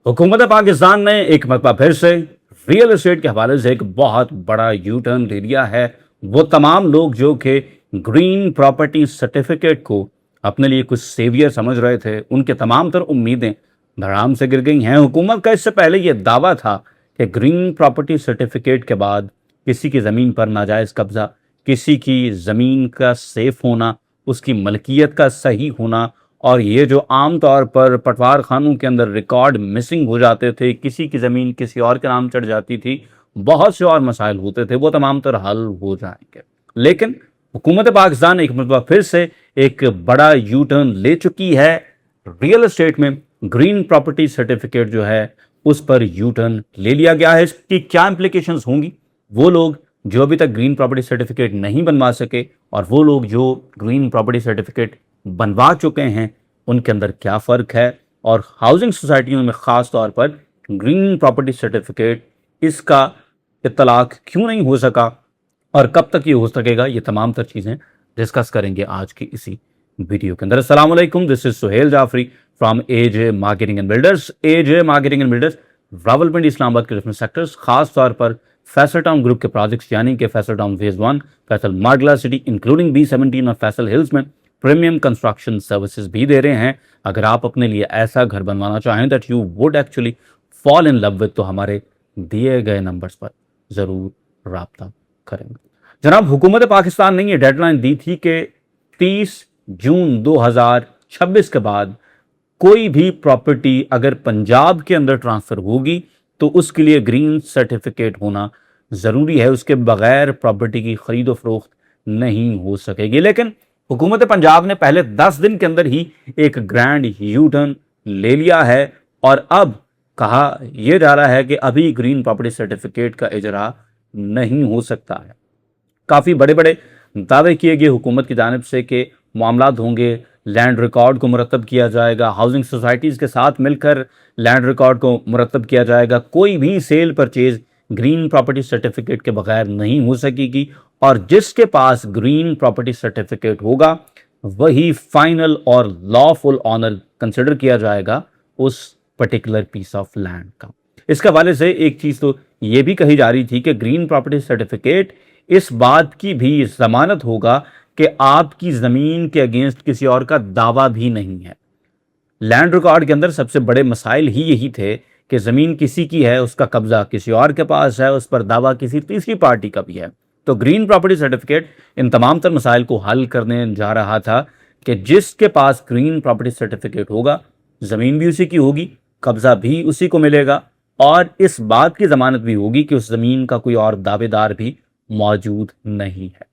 हुकूमत पाकिस्तान ने एक मरतबा फिर से रियल एस्टेट के हवाले से एक बहुत बड़ा यू टर्न ले लिया है। वो तमाम लोग जो कि ग्रीन प्रॉपर्टी सर्टिफिकेट को अपने लिए कुछ सेवियर समझ रहे थे, उनके तमाम तर उम्मीदें धड़ाम से गिर गई हैं। हुकूमत का इससे पहले ये दावा था कि ग्रीन प्रॉपर्टी सर्टिफिकेट के बाद किसी की ज़मीन पर नाजायज़ कब्ज़ा, किसी की ज़मीन का सेफ होना, उसकी मलकियत का सही होना, और ये जो आम तौर पर पटवार खानों के अंदर रिकॉर्ड मिसिंग हो जाते थे, किसी की ज़मीन किसी और के नाम चढ़ जाती थी, बहुत से और मसाइल होते थे, वो तमाम तर हल हो जाएंगे। लेकिन हुकूमत पाकिस्तान एक मरतबा फिर से एक बड़ा यू टर्न ले चुकी है। रियल एस्टेट में ग्रीन प्रॉपर्टी सर्टिफिकेट जो है उस पर यू टर्न ले लिया गया है। इसकी क्या इम्प्लीकेशंस होंगी, वो लोग जो अभी तक ग्रीन प्रॉपर्टी सर्टिफिकेट नहीं बनवा सके और वो लोग जो ग्रीन प्रॉपर्टी सर्टिफिकेट बनवा चुके हैं, उनके अंदर क्या फ़र्क है, और हाउसिंग सोसाइटियों में ख़ास तौर पर ग्रीन प्रॉपर्टी सर्टिफिकेट इसका इत्तलाक क्यों नहीं हो सका और कब तक ये हो सकेगा, ये तमाम तर चीज़ें डिस्कस करेंगे आज की इसी वीडियो के अंदर। अस्सलाम वालेकुम, this is Suhail Jafri from AJ marketing and builders. AJ marketing and builders Rawalpindi Islamabad के डिफरेंट सेक्टर्स, खास तौर पर फैसल टाउन ग्रुप के प्रोजेक्ट्स यानी कि Faisal town phase 1, Faisal Margalla city including B17 और फैसल हिल्स में प्रीमियम कंस्ट्रक्शन सर्विसेज भी दे रहे हैं। अगर आप अपने लिए ऐसा घर बनवाना चाहें that you would actually fall in love with, तो हमारे दिए गए नंबर्स पर ज़रूर राब्ता करें। जनाब, हुकूमत पाकिस्तान ने ये डेडलाइन दी थी कि 30 जून 2026 के बाद कोई भी प्रॉपर्टी अगर पंजाब के अंदर ट्रांसफ़र होगी तो उसके लिए ग्रीन सर्टिफिकेट होना ज़रूरी है, उसके बगैर प्रॉपर्टी की ख़रीदो फरोख्त नहीं हो सकेगी। लेकिन हुकूमत पंजाब ने पहले 10 दिन के अंदर ही एक ग्रैंड यू टर्न ले लिया है और अब कहा यह जा रहा है कि अभी ग्रीन प्रॉपर्टी सर्टिफिकेट का इजरा नहीं हो सकता है। काफ़ी बड़े बड़े दावे किए गए हुकूमत की जानिब से कि मामलात होंगे, लैंड रिकॉर्ड को मुरतब किया जाएगा, हाउसिंग सोसाइटीज़ के साथ मिलकर लैंड रिकॉर्ड को मुरतब किया जाएगा, कोई भी cell purchase green property certificate के बगैर नहीं हो सकेगी, और जिसके पास ग्रीन प्रॉपर्टी सर्टिफिकेट होगा वही फाइनल और लॉफुल ऑनर कंसिडर किया जाएगा उस पर्टिकुलर पीस ऑफ लैंड का। इसके हवाले से एक चीज़ तो ये भी कही जा रही थी कि ग्रीन प्रॉपर्टी सर्टिफिकेट इस बात की भी ज़मानत होगा कि आपकी ज़मीन के अगेंस्ट किसी और का दावा भी नहीं है। लैंड रिकॉर्ड के अंदर सबसे बड़े मसाइल ही यही थे कि ज़मीन किसी की है, उसका कब्ज़ा किसी और के पास है, उस पर दावा किसी तीसरी पार्टी का भी है। तो ग्रीन प्रॉपर्टी सर्टिफिकेट इन तमाम तर मसाइल को हल करने जा रहा था कि जिसके पास ग्रीन प्रॉपर्टी सर्टिफिकेट होगा, ज़मीन भी उसी की होगी, कब्ज़ा भी उसी को मिलेगा, और इस बात की ज़मानत भी होगी कि उस ज़मीन का कोई और दावेदार भी मौजूद नहीं है।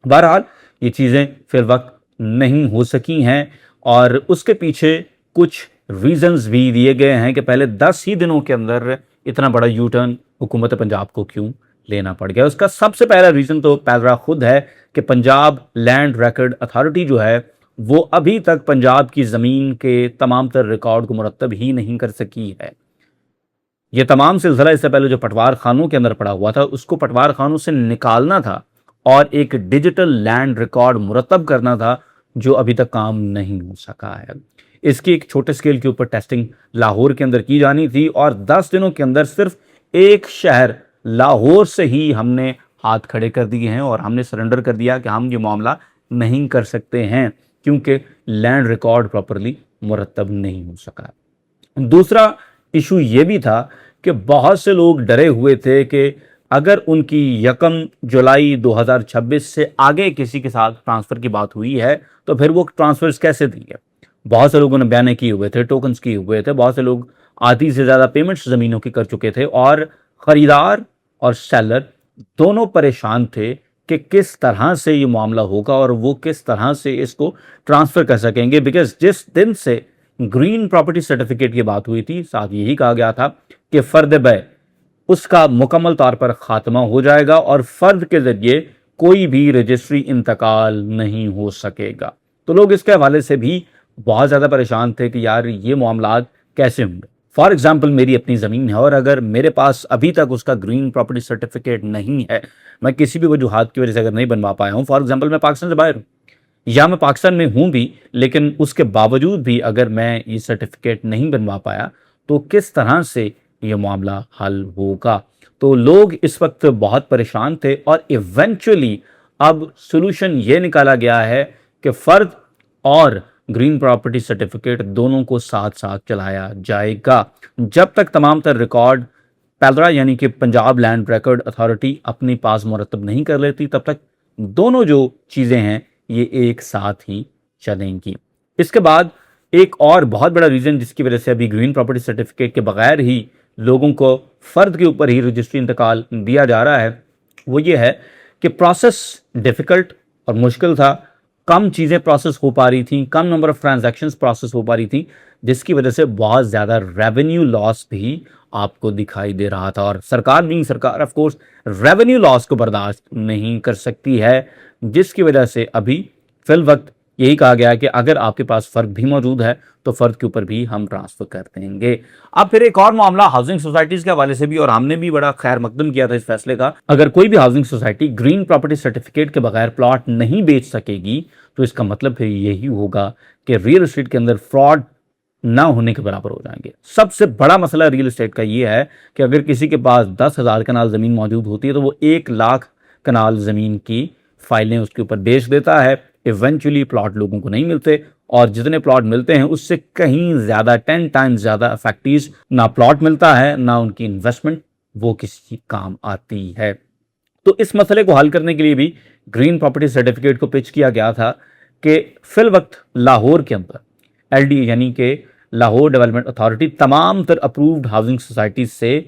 बहरहाल ये चीज़ें फिर वक्त नहीं हो सकी हैं और उसके पीछे कुछ रीज़न्स भी दिए गए हैं कि पहले 10 ही दिनों के अंदर इतना बड़ा यू टर्न हुकूमत पंजाब को क्यों लेना पड़ गया। उसका सबसे पहला रीज़न तो पैदरा खुद है कि पंजाब लैंड रिकॉर्ड अथॉरिटी जो है वो अभी तक पंजाब की ज़मीन के तमाम तर रिकॉर्ड को मुरतब ही नहीं कर सकी है। ये तमाम सिलसिला इससे पहले जो पटवार खानों के अंदर पड़ा हुआ था उसको पटवार खानों से निकालना था और एक डिजिटल लैंड रिकॉर्ड मुरतब करना था, जो अभी तक काम नहीं हो सका है। इसकी एक छोटे स्केल के ऊपर टेस्टिंग लाहौर के अंदर की जानी थी और 10 दिनों के अंदर सिर्फ एक शहर लाहौर से ही हमने हाथ खड़े कर दिए हैं और हमने सरेंडर कर दिया कि हम ये मामला नहीं कर सकते हैं क्योंकि लैंड रिकॉर्ड प्रॉपरली मुरतब नहीं हो सका। दूसरा इशू ये भी था कि बहुत से लोग डरे हुए थे कि अगर उनकी 1 जुलाई 2026 से आगे किसी के साथ ट्रांसफ़र की बात हुई है तो फिर वो ट्रांसफ़र्स कैसे देंगे। बहुत से लोगों ने बयाने किए हुए थे, टोकन्स किए हुए थे, बहुत से लोग आधी से ज़्यादा पेमेंट्स ज़मीनों की कर चुके थे और ख़रीदार और सेलर दोनों परेशान थे कि किस तरह से ये मामला होगा और वो किस तरह से इसको ट्रांसफ़र कर सकेंगे। बिकॉज जिस दिन से ग्रीन प्रॉपर्टी सर्टिफिकेट की बात हुई थी, साथ यही कहा गया था कि फ़र्द बै उसका मुकम्मल तौर पर ख़ात्मा हो जाएगा और फ़र्द के ज़रिए कोई भी रजिस्ट्री इंतकाल नहीं हो सकेगा। तो लोग इसके हवाले से भी बहुत ज़्यादा परेशान थे कि यार ये मामलात कैसे होंगे। फॉर एग्ज़ाम्पल मेरी अपनी ज़मीन है और अगर मेरे पास अभी तक उसका ग्रीन प्रॉपर्टी सर्टिफिकेट नहीं है, मैं किसी भी वजूहात की वजह से अगर नहीं बनवा पाया हूँ, फॉर एग्ज़ाम्पल मैं पाकिस्तान से बाहर हूँ या मैं पाकिस्तान में हूँ भी, लेकिन उसके बावजूद भी अगर मैं ये सर्टिफिकेट नहीं बनवा पाया تو کس طرح سے یہ معاملہ حل ہوگا. تو لوگ اس وقت بہت پریشان تھے اور ایونچولی اب سولوشن یہ نکالا گیا ہے کہ فرد اور گرین پراپرٹی سرٹیفکیٹ دونوں کو ساتھ ساتھ چلایا جائے گا. جب تک تمام تر ریکارڈ پیلرا یعنی کہ پنجاب لینڈ ریکارڈ اتھارٹی اپنے پاس مرتب نہیں کر لیتی تب تک دونوں جو چیزیں ہیں یہ ایک ساتھ ہی چلیں گی. اس کے بعد ایک اور بہت بڑا ریزن جس کی وجہ سے ابھی گرین پراپرٹی سرٹیفکیٹ کے بغیر ہی لوگوں کو فرد کے اوپر ہی رجسٹری انتقال دیا جا رہا ہے وہ یہ ہے کہ پروسیس ڈیفیکلٹ اور مشکل تھا. کم چیزیں پروسیس ہو پا رہی تھیں, کم نمبر آف ٹرانزیکشنز پروسیس ہو پا رہی تھیں, جس کی وجہ سے بہت زیادہ ریونیو لاس بھی آپ کو دکھائی دے رہا تھا. اور سرکار آف کورس ریونیو لاس کو برداشت نہیں کر سکتی ہے, جس کی وجہ سے ابھی فی الوقت یہی کہا گیا کہ اگر آپ کے پاس فرد بھی موجود ہے تو فرد کے اوپر بھی ہم ٹرانسفر کر دیں گے. اب پھر ایک اور معاملہ ہاؤسنگ سوسائٹیز کے حوالے سے بھی, اور ہم نے بھی بڑا خیر مقدم کیا تھا اس فیصلے کا. اگر کوئی بھی housing society green property certificate کے بغیر پلاٹ نہیں بیچ سکے گی تو اس کا مطلب پھر یہی ہوگا کہ ریل اسٹیٹ کے اندر فراڈ نہ ہونے کے برابر ہو جائیں گے. سب سے بڑا مسئلہ ریل اسٹیٹ کا یہ ہے کہ اگر کسی کے پاس 10,000 کنال زمین موجود ہوتی ہے تو وہ 1,00,000 کنال زمین کی فائلیں اس کے اوپر بیچ دیتا ہے. ایونچولی پلاٹ لوگوں کو نہیں ملتے, اور جتنے پلاٹ ملتے ہیں اس سے کہیں زیادہ 10 ٹائمز زیادہ افیکٹیز نہ پلاٹ ملتا ہے نہ ان کی انویسٹمنٹ وہ کسی کام آتی ہے. تو اس مسئلے کو حل کرنے کے لیے بھی گرین پراپرٹی سرٹیفکیٹ کو پچ کیا گیا تھا کہ فی الوقت لاہور کے اندر LD یعنی کہ لاہور ڈیولپمنٹ اتھارٹی تمام تر اپرووڈ ہاؤسنگ سوسائٹیز سے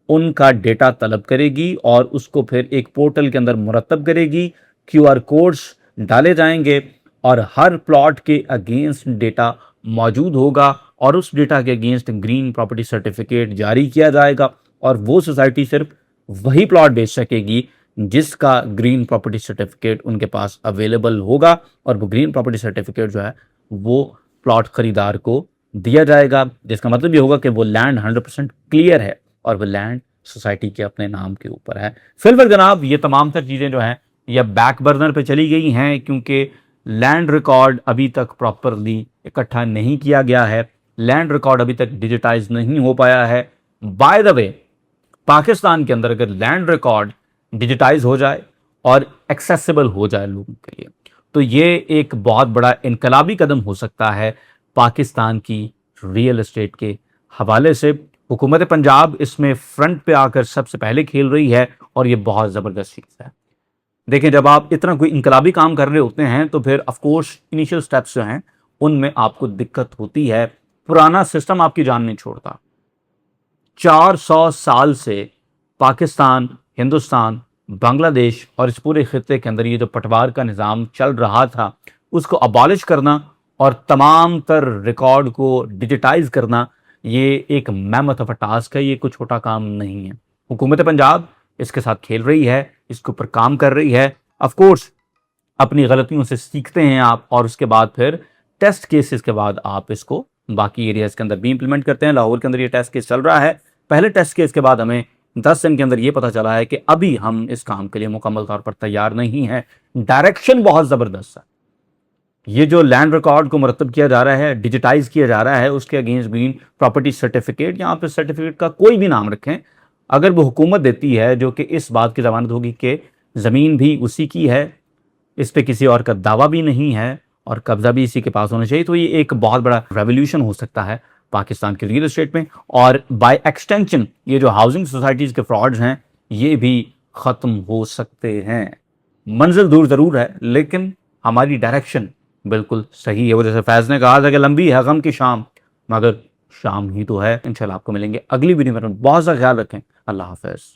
ان کا ڈیٹا طلب کرے گی اور اس کو پھر ایک پورٹل کے اندر مرتب کرے گی. QR کوڈز ڈالے جائیں گے اور ہر پلاٹ کے اگینسٹ ڈیٹا موجود ہوگا اور اس ڈیٹا کے اگینسٹ گرین پراپرٹی سرٹیفکیٹ جاری کیا جائے گا, اور وہ سوسائٹی صرف وہی پلاٹ بیچ سکے گی جس کا گرین پراپرٹی سرٹیفکیٹ ان کے پاس اویلیبل ہوگا, اور وہ گرین پراپرٹی سرٹیفکیٹ جو ہے وہ پلاٹ خریدار کو دیا جائے گا, جس کا مطلب یہ ہوگا کہ وہ لینڈ 100% کلیئر ہے اور وہ لینڈ سوسائٹی کے اپنے نام کے اوپر ہے. فی الوقت جناب یہ تمام تر چیزیں جو ہیں یا بیک برنر پہ چلی گئی ہیں کیونکہ لینڈ ریکارڈ ابھی تک پراپرلی اکٹھا نہیں کیا گیا ہے, لینڈ ریکارڈ ابھی تک ڈیجیٹائز نہیں ہو پایا ہے. بائی دا وے پاکستان کے اندر اگر لینڈ ریکارڈ ڈیجیٹائز ہو جائے اور ایکسیسیبل ہو جائے لوگوں کے لیے تو یہ ایک بہت بڑا انقلابی قدم ہو سکتا ہے پاکستان کی ریئل اسٹیٹ کے حوالے سے. حکومت پنجاب اس میں فرنٹ پہ آ کر سب سے پہلے کھیل رہی ہے اور یہ بہت زبردست چیز ہے. دیکھیں جب آپ اتنا کوئی انقلابی کام کر رہے ہوتے ہیں تو پھر آف کورس انیشیل سٹیپس جو ہیں ان میں آپ کو دقت ہوتی ہے. پرانا سسٹم آپ کی جان نہیں چھوڑتا. 400 سال سے پاکستان, ہندوستان, بنگلہ دیش اور اس پورے خطے کے اندر یہ جو پٹوار کا نظام چل رہا تھا اس کو ابالش کرنا اور تمام تر ریکارڈ کو ڈیجیٹائز کرنا یہ ایک میمتھ آف اے ٹاسک ہے, یہ کوئی چھوٹا کام نہیں ہے. حکومت پنجاب اس کے ساتھ کھیل رہی ہے, اس کے اوپر کام کر رہی ہے. آف کورس اپنی غلطیوں سے سیکھتے ہیں آپ اور اس کے بعد پھر ٹیسٹ کیسز کے بعد آپ اس کو باقی ایریاز کے اندر بھی امپلیمنٹ کرتے ہیں. لاہور کے اندر یہ ٹیسٹ کیس چل رہا ہے. پہلے ٹیسٹ کیس کے بعد ہمیں 10 دن کے اندر یہ پتا چلا ہے کہ ابھی ہم اس کام کے لیے مکمل طور پر تیار نہیں ہیں. ڈائریکشن بہت زبردست ہے. یہ جو لینڈ ریکارڈ کو مرتب کیا جا رہا ہے, ڈیجیٹائز کیا جا رہا ہے, اس کے اگینسٹ گرین پراپرٹی سرٹیفکیٹ, یہاں پہ سرٹیفکیٹ کا کوئی بھی نام رکھیں, اگر وہ حکومت دیتی ہے جو کہ اس بات کی ضمانت ہوگی کہ زمین بھی اسی کی ہے, اس پہ کسی اور کا دعویٰ بھی نہیں ہے اور قبضہ بھی اسی کے پاس ہونا چاہیے, تو یہ ایک بہت بڑا ریولیوشن ہو سکتا ہے پاکستان کے ریل اسٹیٹ میں. اور بائی ایکسٹینشن یہ جو ہاؤسنگ سوسائٹیز کے فراڈز ہیں یہ بھی ختم ہو سکتے ہیں. منزل دور ضرور ہے لیکن ہماری ڈائریکشن بالکل صحیح ہے. وہ جیسے فیض نے کہا تھا کہ لمبی ہے غم کی شام مگر شام ہی تو ہے. انشاءاللہ آپ کو ملیں گے اگلی ویڈیو میں. بہت سا خیال رکھیں. اللہ حافظ.